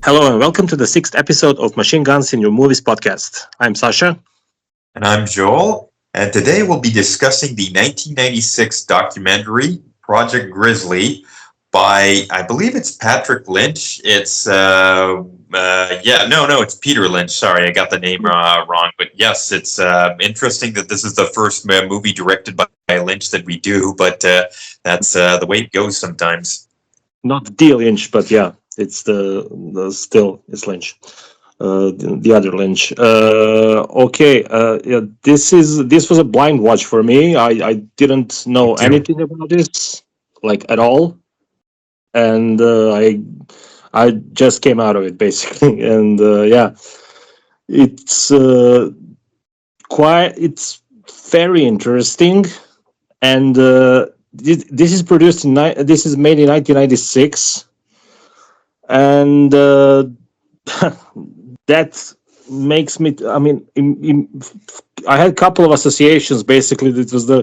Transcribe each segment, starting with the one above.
Hello and welcome to the sixth episode of Machine Guns in Your Movies podcast. I'm Sasha. And I'm Joel, and today we'll be discussing the 1996 documentary Project Grizzly by, I believe it's Patrick Lynch. It's Peter Lynch. Sorry, I got the name wrong. But yes, it's interesting that this is the first movie directed by Lynch that we do, but that's the way it goes sometimes. Not the Lynch, but yeah, it's it's Lynch. The other Lynch. This was a blind watch for me. I didn't know anything about this, like at all, and I just came out of it basically, and it's it's very interesting, and this is this is made in 1996, and. That makes me. I mean, I had a couple of associations. Basically, it was the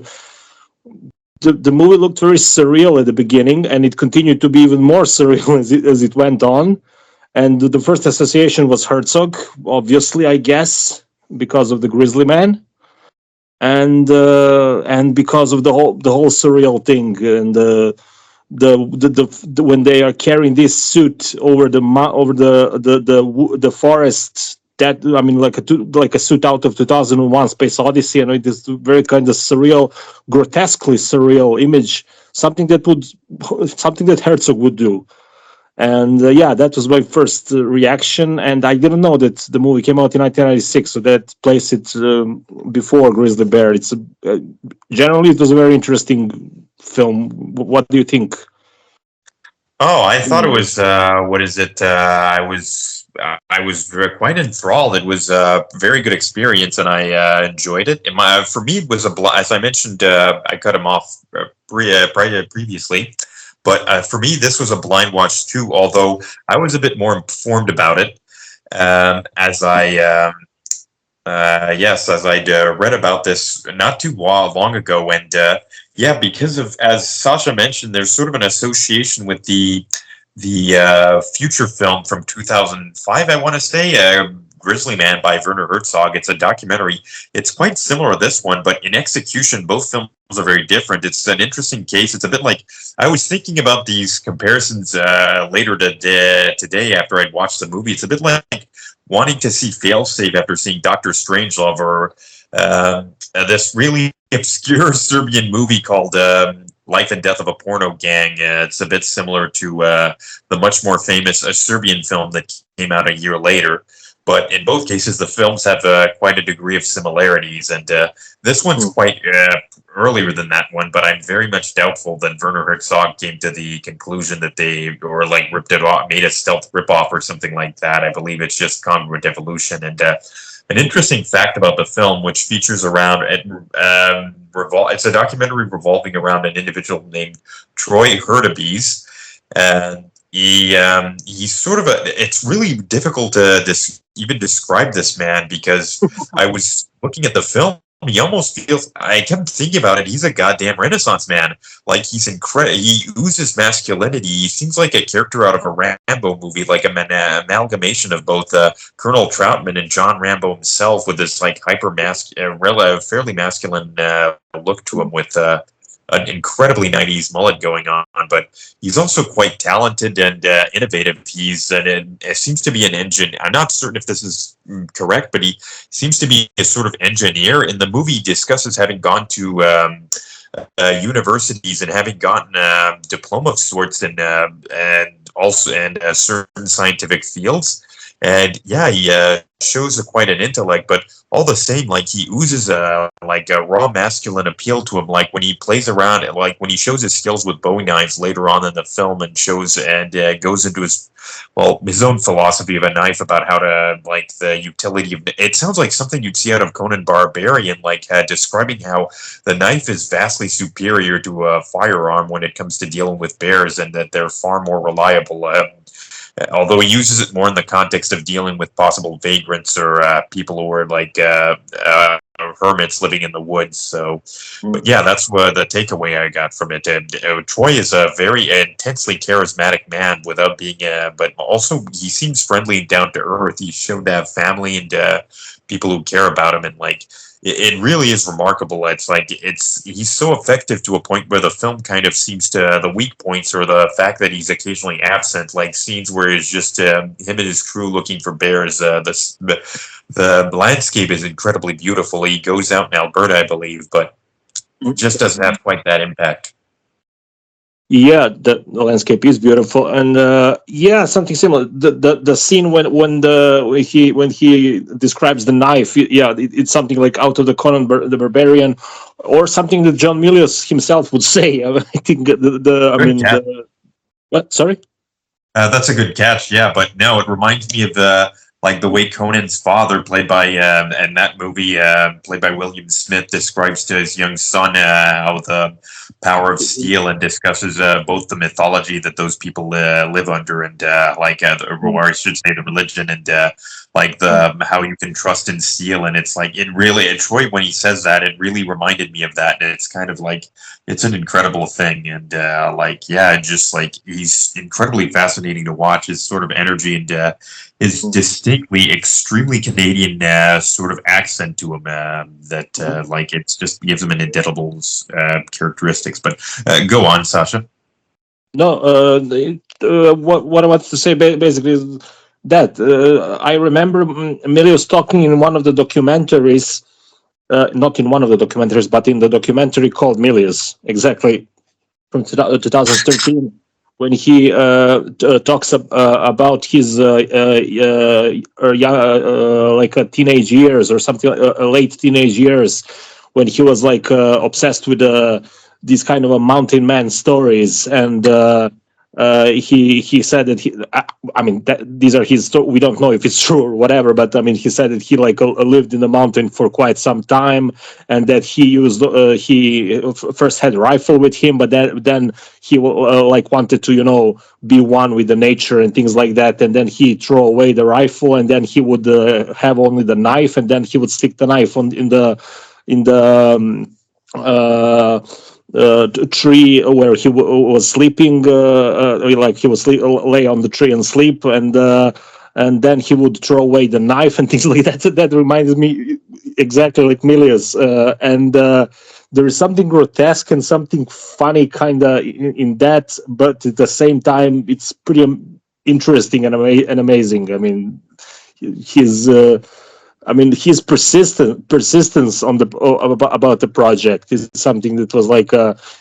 movie looked very surreal at the beginning, and it continued to be even more surreal as it went on. And the first association was Herzog, obviously, I guess, because of the Grizzly Man, and because of the whole surreal thing, and when they are carrying this suit over the forest, that I mean, like a suit out of 2001 Space Odyssey, and it is very kind of surreal, grotesquely surreal image, something that Herzog would do. And that was my first reaction, and I didn't know that the movie came out in 1996, so that placed it before Grizzly Bear. It's generally it was a very interesting film. What do you think? Oh, I thought it was. What is it? I was quite enthralled. It was a very good experience, and I enjoyed it. For me, it was as I mentioned, I cut him off previously. But for me, this was a blind watch too, although I was a bit more informed about it as I'd read about this not too long ago. And because of, as Sasha mentioned, there's sort of an association with the future film from 2005, I want to say, Grizzly Man by Werner Herzog. It's a documentary. It's quite similar to this one, but in execution, both films are very different. It's an interesting case. It's a bit like, I was thinking about these comparisons later today after I'd watched the movie. It's a bit like wanting to see Failsafe after seeing Dr. Strangelove, or this really obscure Serbian movie called Life and Death of a Porno Gang. It's a bit similar to the much more famous Serbian film that came out a year later. But in both cases, the films have quite a degree of similarities, and this one's quite earlier than that one. But I'm very much doubtful that Werner Herzog came to the conclusion that they ripped it off, made a stealth ripoff or something like that. I believe it's just congruent evolution. And an interesting fact about the film, which features around it's a documentary revolving around an individual named Troy Hurtubise, and he's sort of it's really difficult to even describe this man, because I was looking at the film. He almost feels, I kept thinking about it, he's a goddamn Renaissance man. Like, he's incredible. He oozes masculinity. He seems like a character out of a Rambo movie, like an amalgamation of both Colonel Troutman and John Rambo himself, with this like fairly masculine look to him, with an incredibly 90s mullet going on. But he's also quite talented and innovative. It seems to be an engine. I'm not certain if this is correct, but he seems to be a sort of engineer. In the movie, he discusses having gone to universities and having gotten a diploma of sorts in certain scientific fields. And he shows quite an intellect, but all the same, like, he oozes a raw masculine appeal to him. Like, when he plays around, like when he shows his skills with Bowie knives later on in the film, and goes into his own philosophy of a knife, about how to, like, the utility of it. Sounds like something you'd see out of Conan Barbarian, like describing how the knife is vastly superior to a firearm when it comes to dealing with bears, and that they're far more reliable. Although he uses it more in the context of dealing with possible vagrants or people who are hermits living in the woods. So, but yeah, that's what the takeaway I got from it. And Troy is a very intensely charismatic man, without being, but also he seems friendly and down to earth. He's shown to have family and people who care about him, and like it really is remarkable. It's like he's so effective to a point where the film kind of seems to, the weak points or the fact that he's occasionally absent, like scenes where it's just him and his crew looking for bears. The landscape is incredibly beautiful. He goes out in Alberta, I believe, but it just doesn't have quite that impact. Yeah, the landscape is beautiful, and yeah, something similar. The scene when he describes the knife, yeah, it's something like out of the Conan the Barbarian, or something that John Milius himself would say. I think what? Sorry. That's a good catch, yeah. But no, it reminds me of the way Conan's father, played by in that movie, played by William Smith, describes to his young son how the power of steel, and discusses both the mythology that those people live under, and or I should say the religion, and like the how you can trust in steel. And it's like, Troy, when he says that, it really reminded me of that. And it's kind of like, it's an incredible thing. And just like, he's incredibly fascinating to watch, his sort of energy and his distinctly extremely Canadian sort of accent to him, that like it just gives him an indelible characteristics. But go on, Sasha. No, what I want to say basically is that I remember Milius talking in one of the documentaries, not in one of the documentaries, but in the documentary called Milius, exactly, from 2013, when he talks about his like teenage years or something, late teenage years, when he was like obsessed with these kind of mountain man stories, and he said that these are his we don't know if it's true or whatever, but I mean, he said that he like lived in the mountain for quite some time, and that he used first had a rifle with him, but then he like wanted to be one with the nature and things like that, and then he throw away the rifle, and then he would have only the knife, and then he would stick the knife in the tree where he was sleeping, like he was lay on the tree and sleep, and then he would throw away the knife and things like that. That reminds me exactly like Milius, and there is something grotesque and something funny kind of in that, but at the same time it's pretty interesting and amazing. I mean, his persistence on about the project is something that was like,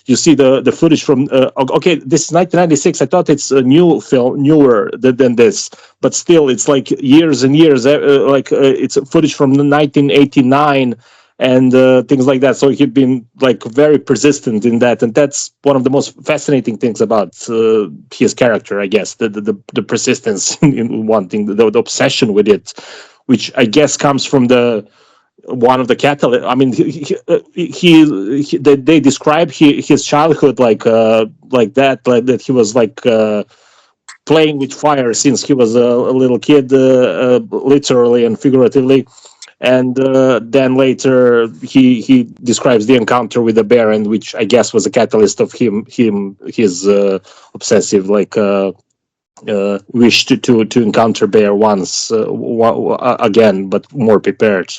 you see the footage from okay, this is 1996. I thought it's a newer than this, but still it's like years and years, it's footage from 1989 and things like that. So he'd been like very persistent in that, and that's one of the most fascinating things about his character, I guess, the persistence in wanting the obsession with it, which I guess comes from one of the catalysts. I mean, they describe his childhood like that he was like playing with fire since he was a little kid, literally and figuratively. And then later he describes the encounter with the bear, and which I guess was a catalyst of his obsessive wish to encounter bear once again, but more prepared.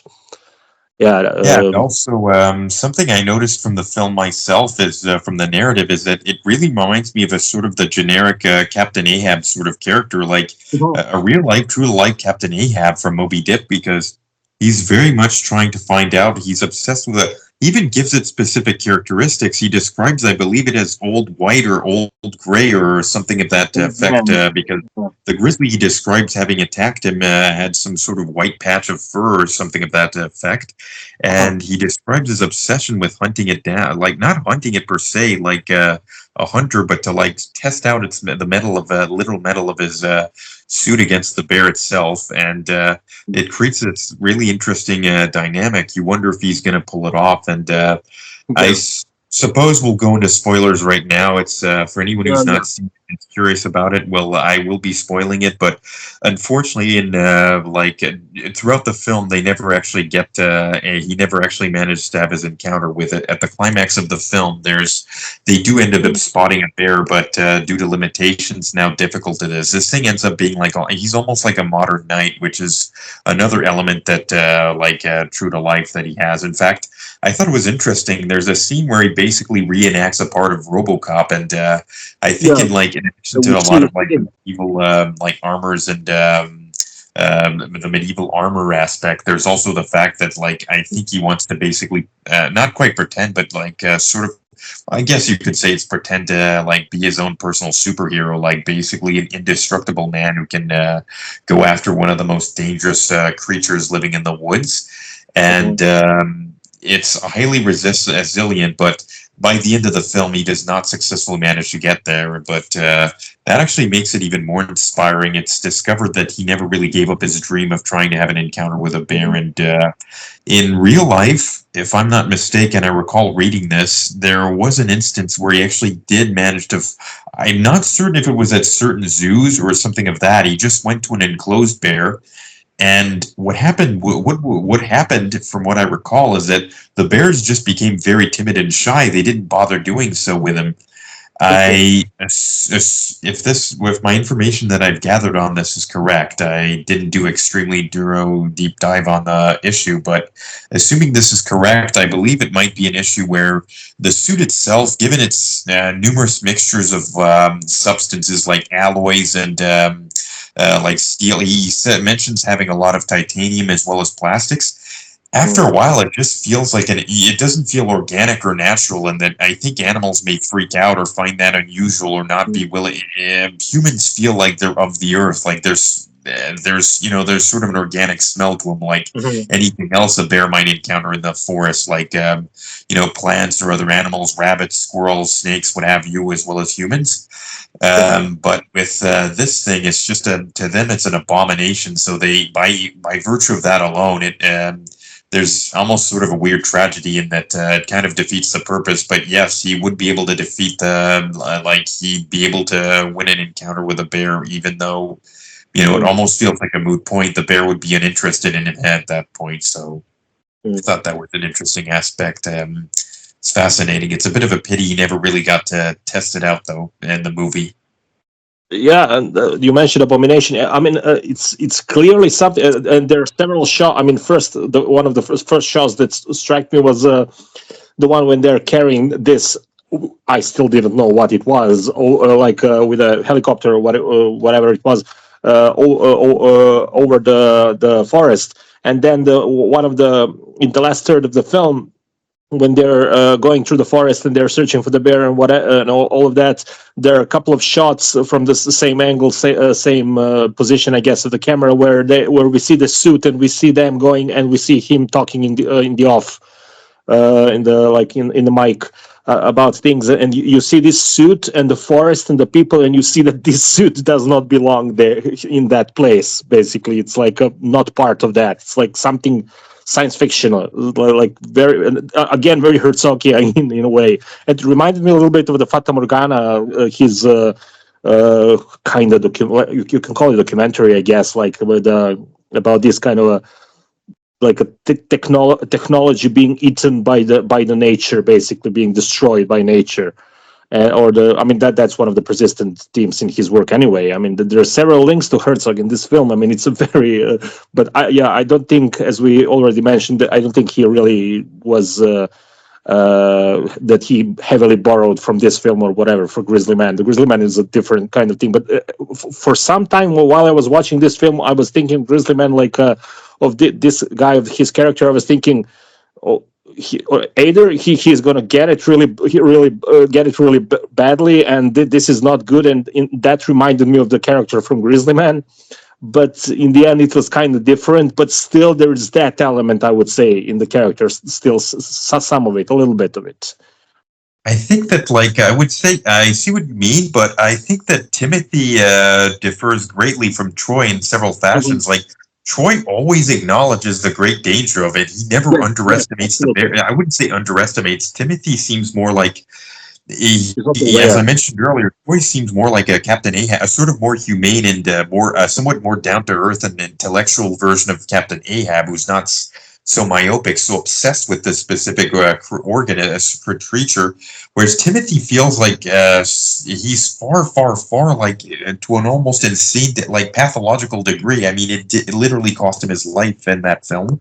And also something I noticed from the film myself is from the narrative is that it really reminds me of a sort of the generic Captain Ahab sort of character, like a real life, true to life Captain Ahab from Moby Dick, because he's very much trying to find out. He's obsessed with it. Even gives it specific characteristics. He describes, I believe it as old white or old gray or something of that effect, because the grizzly he describes having attacked him had some sort of white patch of fur or something of that effect. And he describes his obsession with hunting it down, like not hunting it per se, like a hunter, but to like test out the metal of literal metal of his suit against the bear itself. And it creates this really interesting dynamic. You wonder if he's going to pull it off. And Suppose we'll go into spoilers right now. It's for anyone who's Yeah. not seen it and curious about it. Well, I will be spoiling it, but unfortunately, in throughout the film, they never actually get. He never actually managed to have his encounter with it. At the climax of the film, they do end up spotting a bear, but due to limitations, now difficult it is. This thing ends up being like he's almost like a modern knight, which is another element that true to life that he has. In fact, I thought it was interesting. There's a scene where he basically reenacts a part of RoboCop, and I think Yeah. in addition We to a see lot of it. evil armors and the medieval armor aspect, there's also the fact that I think he wants to basically not quite pretend, but sort of. I guess you could say it's pretend to be his own personal superhero, like basically an indestructible man who can go after one of the most dangerous creatures living in the woods, and it's highly resilient, but by the end of the film, he does not successfully manage to get there. But that actually makes it even more inspiring. It's discovered that he never really gave up his dream of trying to have an encounter with a bear. And in real life, if I'm not mistaken, I recall reading this, there was an instance where he actually did manage to. I'm not certain if it was at certain zoos or something of that. He just went to an enclosed bear. And what happened? What happened, from what I recall, is that the bears just became very timid and shy. They didn't bother doing so with him. If my information that I've gathered on this is correct, I didn't do extremely deep dive on the issue, but assuming this is correct, I believe it might be an issue where the suit itself, given its numerous mixtures of substances like alloys and like steel. Mentions having a lot of titanium as well as plastics. After a while, it just feels like it doesn't feel organic or natural, and that I think animals may freak out or find that unusual or not be willing. Humans feel like they're of the earth, like there's sort of an organic smell to them, like anything else a bear might encounter in the forest, like plants or other animals, rabbits, squirrels, snakes, what have you, as well as humans. But with this thing, it's just to them it's an abomination. So they, by virtue of that alone, there's almost sort of a weird tragedy in that it kind of defeats the purpose. But yes, he would be able to defeat he'd be able to win an encounter with a bear, even though it almost feels like a moot point. The bear would be uninterested in him at that point. So I thought that was an interesting aspect. It's fascinating. It's a bit of a pity he never really got to test it out, though, in the movie. Yeah, and you mentioned Abomination. I mean, it's clearly something, and there are several shots. I mean, one of the first shots that struck me was the one when they're carrying this. I still didn't know what it was, with a helicopter or whatever it was, over the forest, and then in the last third of the film, when they're going through the forest and they're searching for the bear and and all of that, there are a couple of shots from the same angle, same position, I guess, of the camera, where we see the suit and we see them going and we see him talking in the off, in the mic. About things, and you see this suit and the forest and the people, and you see that this suit does not belong there in that place. Basically, it's like not part of that. It's like something science fictional, like very very Herzogian in a way. It reminded me a little bit of the Fata Morgana, his kind of you can call it documentary, I guess, like with about this kind of like a technology being eaten by the nature, basically being destroyed by nature. That's one of the persistent themes in his work anyway. I mean, there are several links to Herzog in this film. I mean, it's a very, I don't think, as we already mentioned, I don't think he really was, that he heavily borrowed from this film or whatever for Grizzly Man. The Grizzly Man is a different kind of thing. But for some time while I was watching this film, I was thinking Grizzly Man, of this guy, of his character, I was thinking, either he's going to get it really badly, and this is not good, and that reminded me of the character from Grizzly Man. But in the end, it was kind of different. But still, there is that element, I would say, in the character. Still, some of it, a little bit of it. I think that, I would say, I see what you mean, but I think that Timothy differs greatly from Troy in several fashions. Troy always acknowledges the great danger of it. He never Yes, yes, underestimates the absolutely. bear. I wouldn't say underestimates. Timothy seems more like, He's not as I aware. mentioned earlier, Troy seems more like a Captain Ahab, a sort of more humane and more, somewhat more down to earth and intellectual version of Captain Ahab, who's not so myopic, so obsessed with this specific organ, creature. Whereas Timothy feels like he's far, far, far, like to an almost insane, like pathological degree. I mean, it literally cost him his life in that film.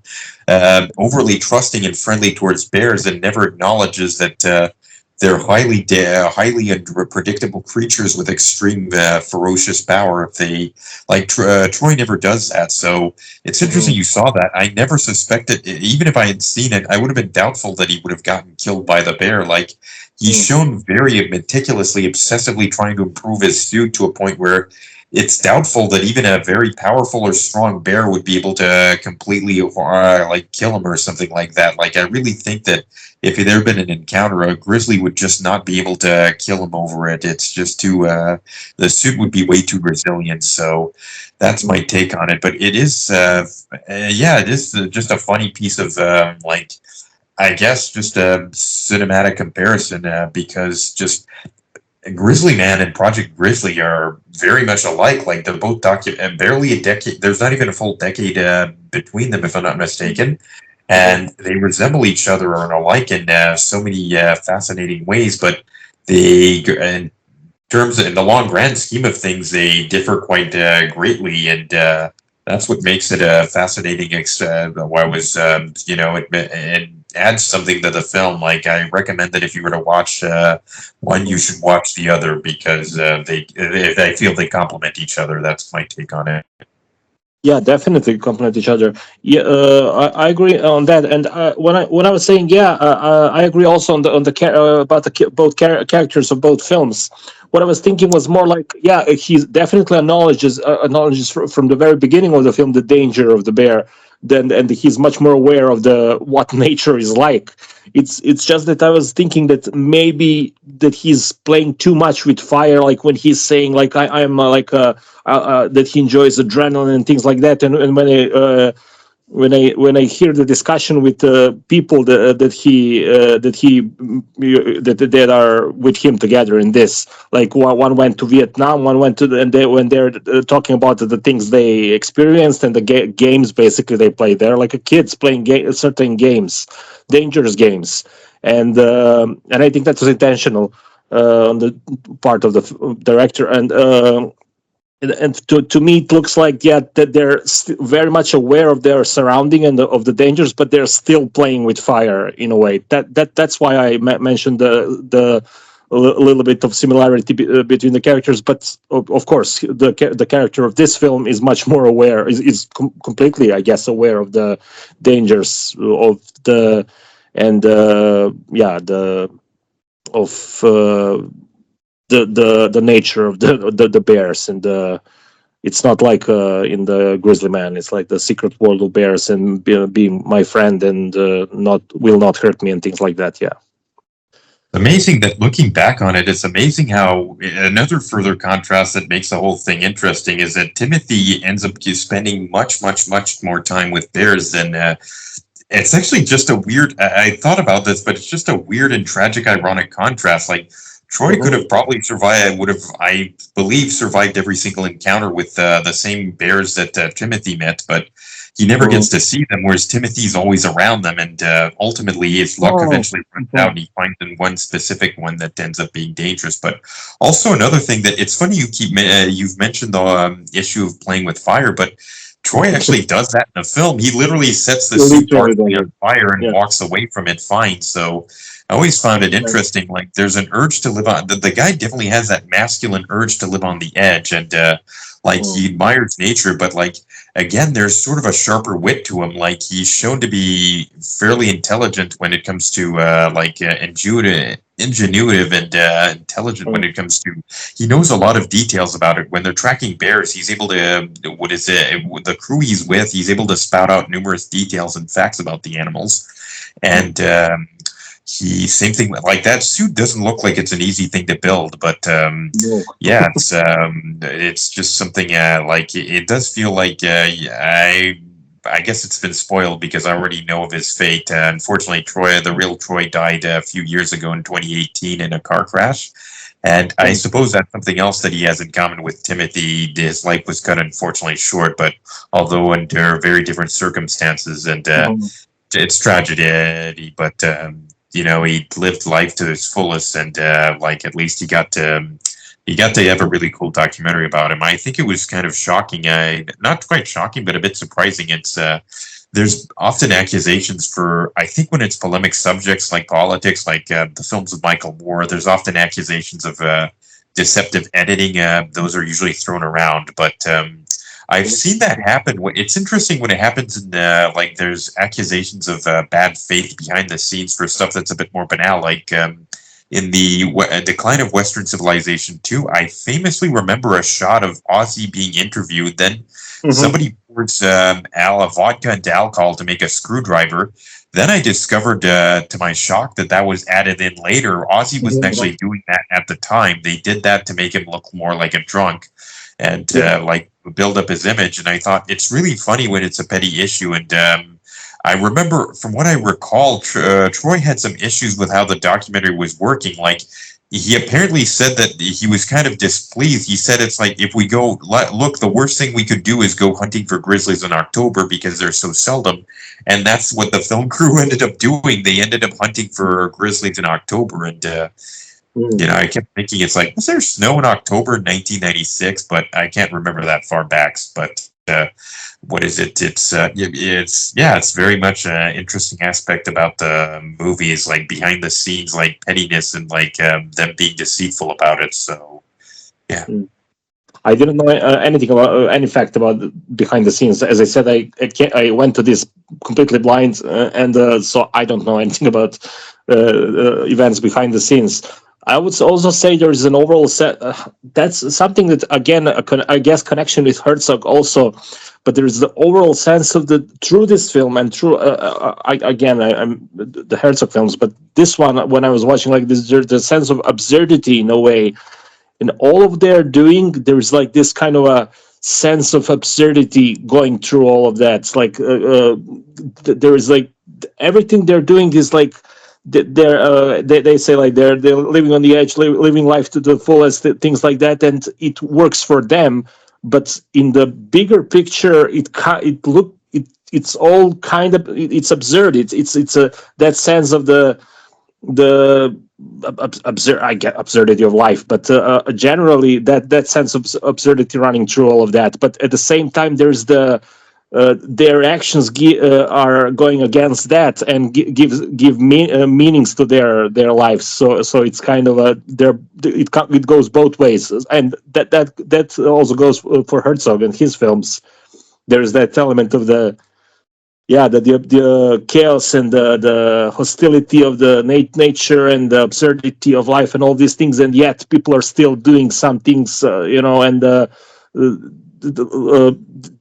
Overly trusting and friendly towards bears, and never acknowledges that. They're highly unpredictable creatures with extreme ferocious power. If they like Troy never does that, so it's interesting Mhm. you saw that. I never suspected, even if I had seen it, I would have been doubtful that he would have gotten killed by the bear. Like he's Mm. shown very meticulously, obsessively trying to improve his suit to a point where it's doubtful that even a very powerful or strong bear would be able to completely like kill him or something like that. Like I really think that if there had been an encounter, a grizzly would just not be able to kill him over it. It's just too, the suit would be way too resilient. So that's my Mhm. take on it. But it is, yeah, it is just a funny piece of, like, I guess just a cinematic comparison because just Grizzly Man and Project Grizzly are very much alike. Like they're both barely a decade. There's not even a full decade between them, if I'm not mistaken, Mhm. and they resemble each other or are alike in so many fascinating ways. But in terms in the long grand scheme of things, they differ quite greatly, and that's what makes it a fascinating. Why was it adds something to the film. Like I recommend that if you were to watch one, you Mhm. should watch the other because I feel they complement each other. That's my take on it. Yeah, definitely complement each other. Yeah, I agree on that. And when I was saying, yeah, I agree also on the about the both characters of both films. What I was thinking was more like, yeah, he definitely acknowledges from the very beginning of the film the danger of the bear. Then and he's much more aware of the what nature is like. It's just that I was thinking that maybe that he's playing too much with fire, like when he's saying like I'm like that he enjoys adrenaline and things like that. And when I hear the discussion with people that are with him together in this, like one went to Vietnam, one went to and when they're talking about the things they experienced and the games basically they play, they're like a kids playing certain games, dangerous games, and I think that was intentional on the part of the director and to me it looks like, yeah, that they're very much aware of their surrounding and of the dangers, but they're still playing with fire in a way. That's why I mentioned the little bit of similarity between the characters. But of course the character of this film is much more aware, is completely, I guess, aware of the dangers of the and yeah, the of the nature of the bears, and it's not like in the Grizzly Man. It's like the secret world of bears and being my friend and not will not hurt me and things like that. Yeah. Amazing that looking back on it, it's amazing how another further contrast that makes the whole thing interesting is that Timothy ends up spending much, much, much more time with bears than it's actually just a weird. I thought about this, but it's just a weird and tragic, ironic contrast. Like Troy could Mhm. have probably survived, would have, I believe, survived every single encounter with the same bears that Timothy met, but he never Mhm. gets to see them. Whereas Timothy's always around them, and ultimately his luck Oh. eventually runs out, Mhm. and he finds in one specific one that ends up being dangerous. But also another thing that it's funny you've mentioned the issue of playing with fire, but Troy actually does that in the film. He literally sets the suit Literally partially does on it. fire and Yeah. walks away from it fine. So I always found it Right. interesting. Like there's an urge to live on the guy definitely has that masculine urge to live on the edge and like Mm. he admires nature, but like again, there's sort of a sharper wit to him. Like he's shown to be fairly intelligent when it comes to ingenuitive and intelligent when Mm. it comes to he knows a lot of details about it. When they're tracking bears, he's able to what is it? The crew he's with, he's able to spout out numerous details and facts about the animals, and same thing, like that suit doesn't look like it's an easy thing to build, but No. yeah, it's just something like it does feel like I guess it's been spoiled because I already know of his fate. Unfortunately, the real Troy, died a few years ago in 2018 in a car crash. And I suppose that's something else that he has in common with Timothy. His life was cut unfortunately short, but although under very different circumstances, and Mhm. it's tragedy, but he lived life to its fullest, and like at least he got to have a really cool documentary about him. I think it was kind of shocking, not quite shocking, but a bit surprising. It's there's often accusations for, I think when it's polemic subjects like politics, like the films of Michael Moore, there's often accusations of deceptive editing. Those are usually thrown around, but I've seen that happen. It's interesting when it happens in like there's accusations of bad faith behind the scenes for stuff that's a bit more banal, like in the Decline of Western Civilization 2, I famously remember a shot of Ozzy being interviewed. Then Mhm. somebody pours a vodka into alcohol to make a screwdriver. Then I discovered, to my shock, that was added in later. Ozzy wasn't Mhm. actually doing that at the time. They did that to make him look more like a drunk and Yeah. like build up his image. And I thought it's really funny when it's a petty issue. And I remember, from what I recall, Troy had some issues with how the documentary was working. Like, he apparently said that he was kind of displeased. He said it's like, if we go, look, the worst thing we could do is go hunting for grizzlies in October because they're so seldom. And that's what the film crew ended up doing. They ended up hunting for grizzlies in October. And, Mm. I kept thinking, it's like, was there snow in October 1996? But I can't remember that far back. But what is it? It's very much an interesting aspect about the movies, like behind the scenes, like pettiness and like them being deceitful about it. So yeah. Mm. I didn't know anything about any fact about behind the scenes. As I said, I went to this completely blind, and so I don't know anything about events behind the scenes. I would also say there is an overall set. That's something that again, I guess, connection with Herzog also, but there is the overall sense of the through this film and through I'm the Herzog films, but this one when I was watching like this, there's the sense of absurdity in a way in all of their doing. There's like this kind of a sense of absurdity going through all of that. It's like there is like everything they're doing is like they say like they're living on the edge, living life to the fullest, things like that, and it works for them. But in the bigger picture, it's all kind of it's absurd. It's a that sense of the I get absurdity of life, but generally that sense of absurdity running through all of that. But at the same time, there's their actions are going against that and give meanings to their lives. So it's kind of it goes both ways, and that also goes for Herzog and his films. There's that element of the chaos and the hostility of the nature and the absurdity of life and all these things, and yet people are still doing some things, and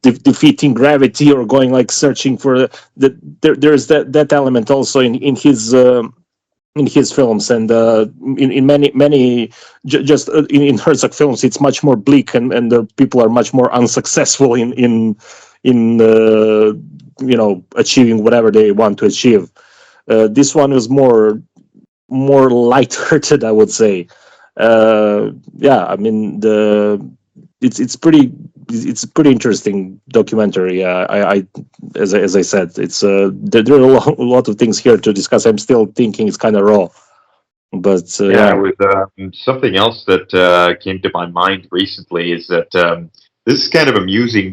defeating gravity or going like searching for there's that element also in his films, and in many just in Herzog films, it's much more bleak, and the people are much more unsuccessful in achieving whatever they want to achieve. This one is more light-hearted, I would say. I mean it's a pretty interesting documentary. I as I said, it's there are a lot of things here to discuss. I'm still thinking it's kind of raw, but Yeah, with something else that came to my mind recently is that this is kind of amusing.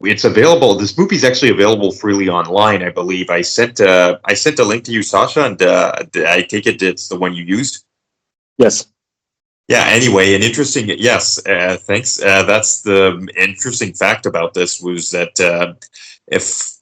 It's available. This movie's actually available freely online, I believe. I sent a link to you, Sasha, and I take it it's the one you used. yes. Yeah, anyway, an interesting, yes, thanks. That's the interesting fact about this was that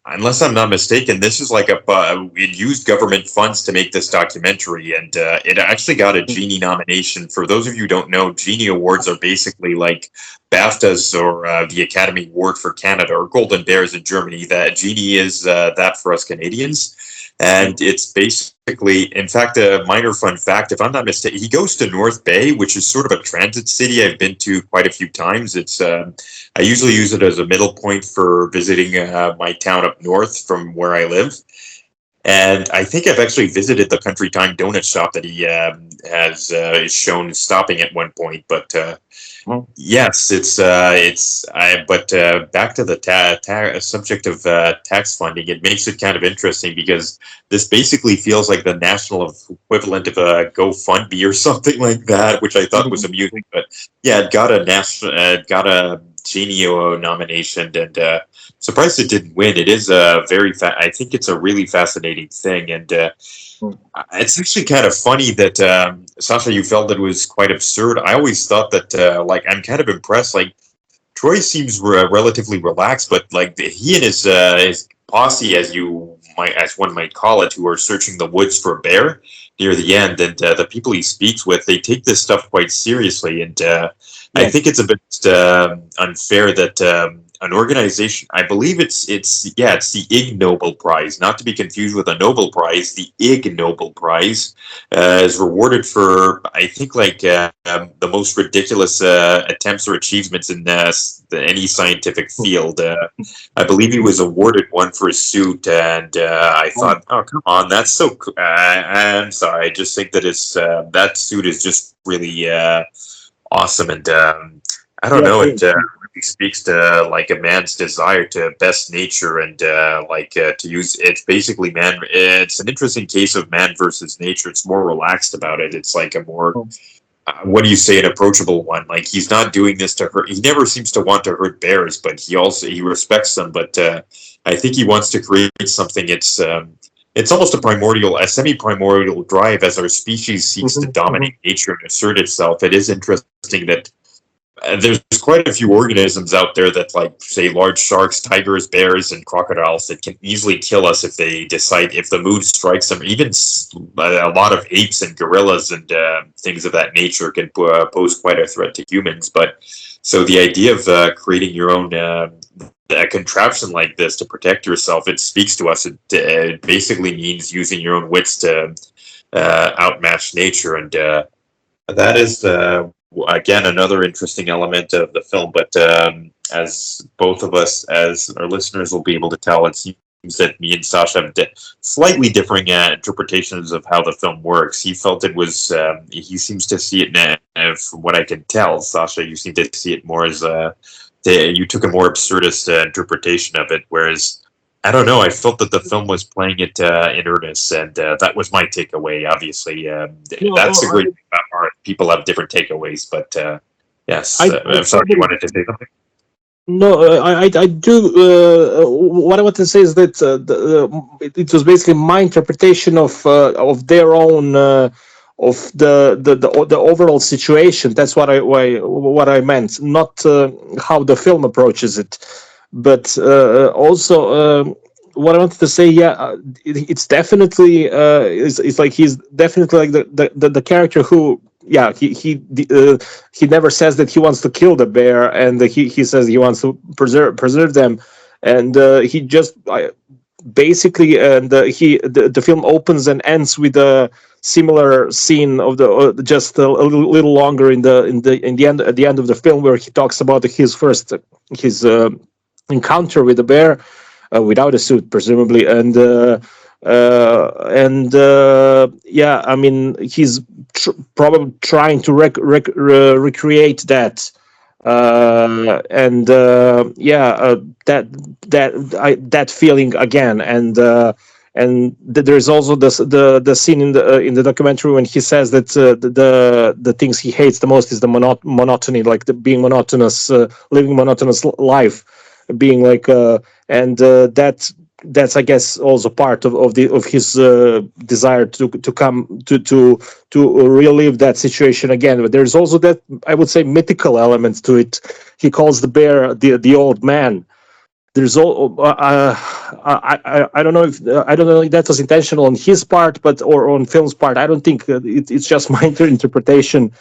unless I'm not mistaken, this is like it used government funds to make this documentary, and it actually got a Genie nomination. For those of you who don't know, Genie Awards are basically like BAFTAs or the Academy Award for Canada or Golden Bears in Germany. That Genie is that for us Canadians. And it's basically, in fact, a minor fun fact, if I'm not mistaken, he goes to North Bay, which is sort of a transit city I've been to quite a few times. It's I usually use it as a middle point for visiting my town up north from where I live. And I think I've actually visited the Country Time donut shop that he has is shown stopping at one point. But yes, but back to the subject of tax funding, it makes it kind of interesting because this basically feels like the national equivalent of a GoFundMe or something like that, which I thought was amusing. But yeah, it got a Genio nomination, and surprised it didn't win. It is a I think it's a really fascinating thing, and it's actually kind of funny that Sasha, you felt it was quite absurd. I always thought that I'm kind of impressed. Like Troy seems relatively relaxed, but like he and his posse, as one might call it, who are searching the woods for a bear near the end, and the people he speaks with, they take this stuff quite seriously, and I think it's a bit unfair that an organization, I believe it's the Ig Nobel Prize, not to be confused with a Nobel Prize. The Ig Nobel Prize is rewarded for, I think, the most ridiculous attempts or achievements in any scientific field. I believe he was awarded one for his suit, and I thought, oh, come on, that's so cool. I'm sorry, I just think that that suit is just really awesome, and I don't know, it really speaks to like a man's desire to best nature and to use it's basically man. It's an interesting case of man versus nature. It's more relaxed about it. It's like a more what do you say, an approachable one. Like he's not doing this to hurt. He never seems to want to hurt bears, but he respects them. But I think he wants to create something. It's almost a semi-primordial drive as our species seeks to dominate nature and assert itself. It is interesting that there's quite a few organisms out there that, like, say, large sharks, tigers, bears, and crocodiles that can easily kill us if they decide, if the mood strikes them. Even a lot of apes and gorillas and things of that nature can pose quite a threat to humans. But so the idea of creating your own a contraption like this to protect yourself, it speaks to us. It basically means using your own wits to outmatch nature, and that is again another interesting element of the film. But as both of us, as our listeners will be able to tell, it seems that me and Sasha have slightly differing interpretations of how the film works. He felt it was he seems to see it from what I can tell. Sasha, you seem to see it more as you took a more absurdist interpretation of it, whereas I don't know. I felt that the film was playing it in earnest, and that was my takeaway. Obviously, that's a great thing about art. People have different takeaways, but yes. I'm sorry, you wanted to say something? No, I do. What I want to say is that it was basically my interpretation of their own of the overall situation. That's what I meant, not how the film approaches it. But also, what I wanted to say, it's definitely it's like he's definitely like the character who, he never says that he wants to kill the bear, and he says he wants to preserve them, and he just basically, and the film opens and ends with a similar scene of the just a little longer in the end, at the end of the film, where he talks about his encounter with the bear without a suit, presumably, and I mean, he's probably trying to recreate that, that feeling again, and there's also the scene in the documentary when he says that the things he hates the most is the monotony, like the being monotonous, living monotonous life, being like that's I guess also part of his desire to come to relive that situation again. But there's also that, I would say, mythical element to it. He calls the bear the old man. There's all I don't know if that was intentional on his part, or on film's part. I don't think it's just my interpretation.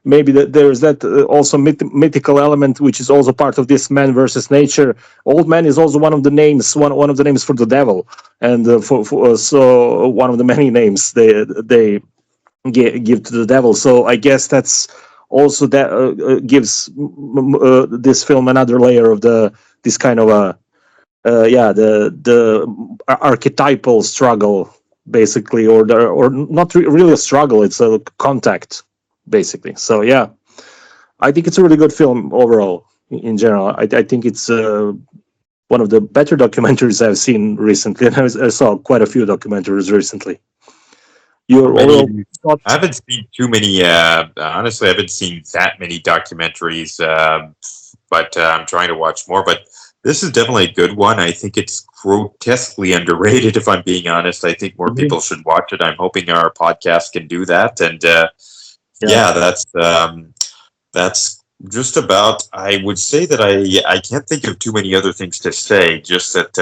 maybe there's that also mythical element, which is also part of this man versus nature. Old man is also one of the names, one of the names for the devil, and so one of the many names they give to the devil. So I guess that's also that gives this film another layer of this kind of the archetypal struggle, basically, or not really a struggle. It's a contact, basically. So yeah, I think it's a really good film overall. In general, I think it's one of the better documentaries I've seen recently, and I saw quite a few documentaries recently. Your overall thoughts? I haven't seen too many. Honestly, I haven't seen that many documentaries, but I'm trying to watch more. But this is definitely a good one. I think it's grotesquely underrated, if I'm being honest. I think more people should watch it. I'm hoping our podcast can do that. And yeah, that's just about. I would say that I can't think of too many other things to say. Just that.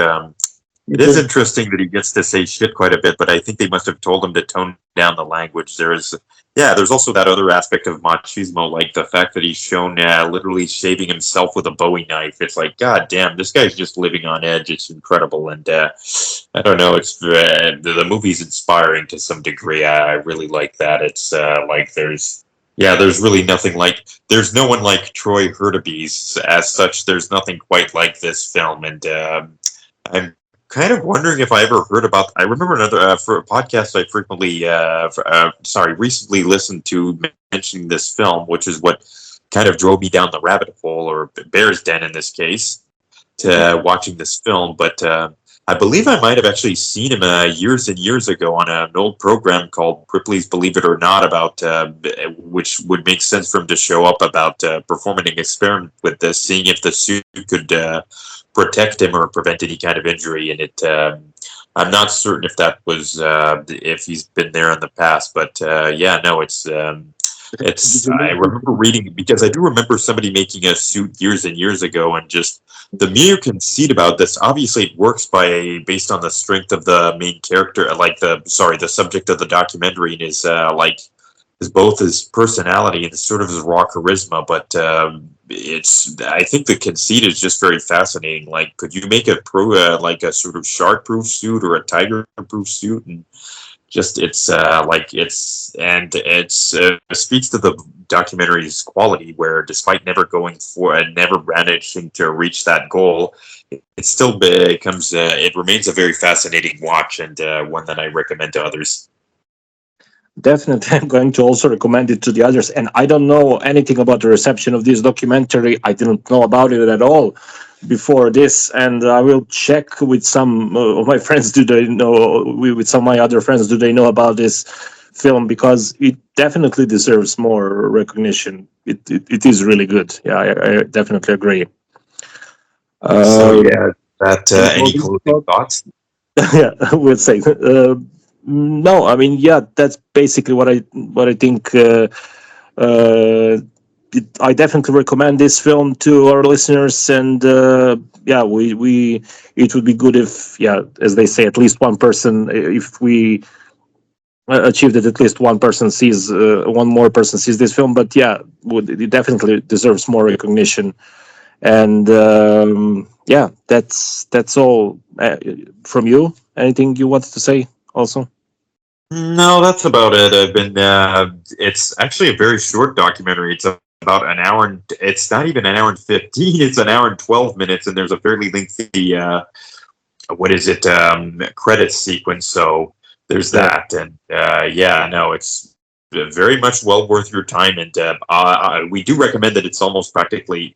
It is interesting that he gets to say shit quite a bit, but I think they must have told him to tone down the language. There's also that other aspect of machismo, like the fact that he's shown literally shaving himself with a Bowie knife. It's like, God damn, this guy's just living on edge. It's incredible, and I don't know. It's the movie's inspiring to some degree. I really like that. It's like there's really nothing like. There's no one like Troy Hurtubise as such. There's nothing quite like this film, and I'm kind of wondering if I ever heard about. I remember another for a podcast I frequently, recently listened to mentioning this film, which is what kind of drove me down the rabbit hole, or bear's den in this case, to watching this film. But I believe I might have actually seen him years and years ago on an old program called Ripley's Believe It or Not, about which would make sense for him to show up, about performing an experiment with this, seeing if the suit could protect him or prevent any kind of injury. And it, I'm not certain if that was if he's been there in the past, but it's. I remember reading, because I do remember somebody making a suit years and years ago, and just the mere conceit about this. Obviously, it works based on the strength of the main character, like the subject of the documentary, and is both his personality and sort of his raw charisma. But I think the conceit is just very fascinating. Like, could you make a a sort of shark-proof suit or a tiger-proof suit? And just it speaks to the documentary's quality, where despite never managing to reach that goal, it still becomes it remains a very fascinating watch, and one that I recommend to others. Definitely, I'm going to also recommend it to the others. And I don't know anything about the reception of this documentary. I didn't know about it at all before this, and I will check with some of my friends. Do they know? With some of my other friends, do they know about this film? Because it definitely deserves more recognition. It is really good. Yeah, I definitely agree. Any closing thoughts? Yeah, we'll say. No, I mean, yeah, that's basically what I think. I definitely recommend this film to our listeners, and we it would be good if, as they say, at least one person, if we achieve that at least one more person sees this film. But yeah, it definitely deserves more recognition, and that's all from you. Anything you wanted to say also? No, that's about it. I've been. It's actually a very short documentary. It's about an hour, and it's not even an hour and 15. It's an hour and 12 minutes, and there's a fairly lengthy credit sequence. So there's that, and it's very much well worth your time. And we do recommend that. It's almost practically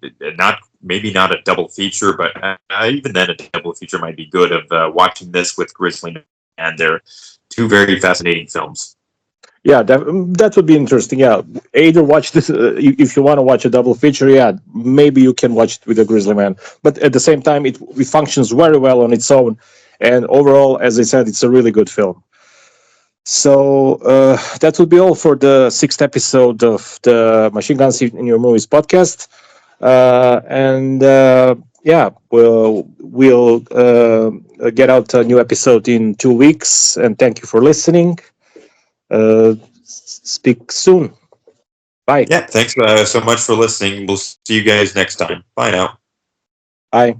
maybe not a double feature, but even then, a double feature might be good, of watching this with Grizzly and their two very fascinating films. Yeah, that would be interesting. Yeah, either watch this if you want to watch a double feature. Yeah, maybe you can watch it with a Grizzly Man. But at the same time, it functions very well on its own. And overall, as I said, it's a really good film. So that would be all for the 6th episode of the Machine Guns in Your Movies podcast. We'll get out a new episode in 2 weeks, and thank you for listening. Speak soon. Bye. Yeah, thanks so much for listening. We'll see you guys next time. Bye now. Bye.